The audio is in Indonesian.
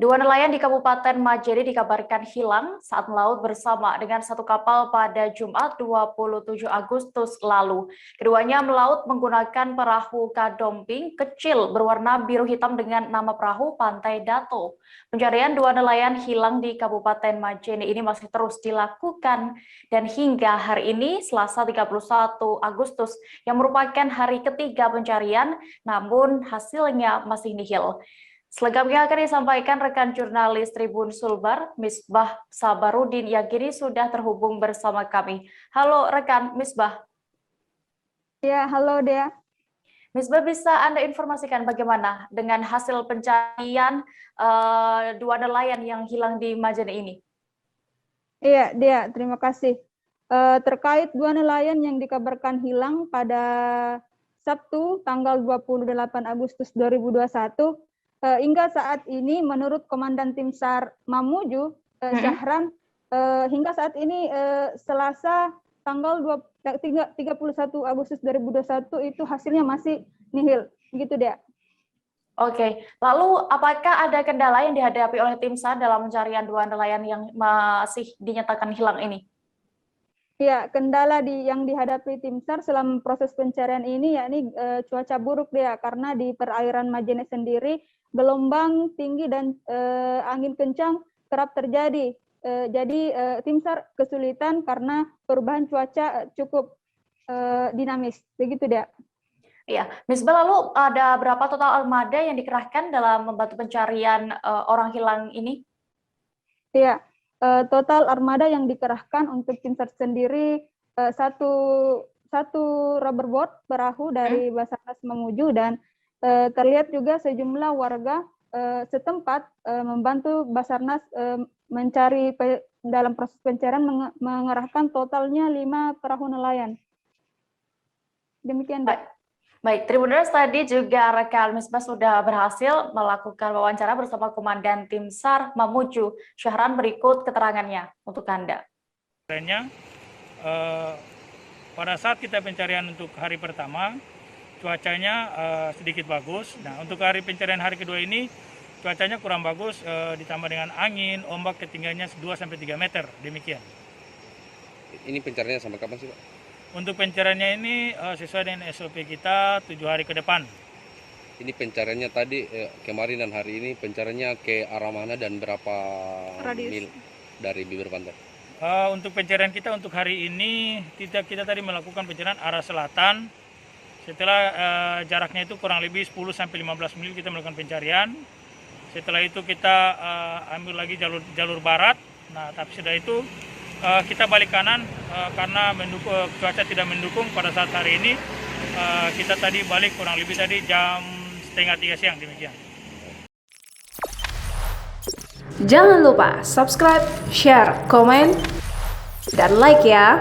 Dua nelayan di Kabupaten Majene dikabarkan hilang saat melaut bersama dengan satu kapal pada Jumat 27 Agustus lalu. Keduanya melaut menggunakan perahu kadomping kecil berwarna biru hitam dengan nama perahu Pantai Dato. Pencarian dua nelayan hilang di Kabupaten Majene ini masih terus dilakukan dan hingga hari ini Selasa 31 Agustus yang merupakan hari ketiga pencarian, namun hasilnya masih nihil. Selengkapnya akan disampaikan rekan jurnalis Tribun Sulbar, Misbah Sabarudin, yang kini sudah terhubung bersama kami. Halo rekan Misbah. Ya, halo Dea. Misbah, bisa Anda informasikan bagaimana dengan hasil pencarian dua nelayan yang hilang di Majene ini? Iya, Dea, terima kasih. Terkait dua nelayan yang dikabarkan hilang pada Sabtu tanggal 28 Agustus 2021, hingga saat ini menurut Komandan Tim SAR Mamuju, Syahran, hingga saat ini Selasa tanggal 31 Agustus 2021 itu hasilnya masih nihil. Begitu dia. Oke, lalu apakah ada kendala yang dihadapi oleh tim SAR dalam pencarian dua nelayan yang masih dinyatakan hilang ini? Ya, kendala yang dihadapi tim SAR selama proses pencarian ini yakni cuaca buruk dia, karena di perairan Majene sendiri gelombang tinggi dan angin kencang kerap terjadi. Jadi tim SAR kesulitan karena perubahan cuaca cukup dinamis. Begitu dia. Iya, Misbah, lalu ada berapa total armada yang dikerahkan dalam membantu pencarian orang hilang ini? Iya, total armada yang dikerahkan untuk tim SAR sendiri satu rubber boat perahu dari Basarnas Mamuju, dan terlihat juga sejumlah warga setempat membantu Basarnas mencari dalam proses pencarian, mengerahkan totalnya 5 perahu nelayan. Demikian, Mbak. Baik, Tribuners, tadi juga rekan Misbah sudah berhasil melakukan wawancara bersama Komandan Tim SAR Mamuju. Syahran, berikut keterangannya untuk Anda. Pada saat kita pencarian untuk hari pertama, cuacanya sedikit bagus. Nah, untuk hari pencarian hari kedua ini, cuacanya kurang bagus, ditambah dengan angin, ombak ketinggiannya 2-3 meter, demikian. Ini pencariannya sampai kapan sih, Pak? Untuk pencariannya ini sesuai dengan SOP kita 7 hari ke depan. Ini pencariannya tadi kemarin dan hari ini pencariannya ke arah mana dan berapa mil dari bibir pantai? Untuk pencarian kita untuk hari ini kita tadi melakukan pencarian arah selatan. Setelah jaraknya itu kurang lebih 10-15 mil kita melakukan pencarian. Setelah itu kita ambil lagi jalur barat. Nah, tapi sudah itu kita balik kanan karena cuaca tidak mendukung pada saat hari ini. Kita tadi balik kurang lebih tadi jam 2:30 siang, demikian. Jangan lupa subscribe, share, komen, dan like ya.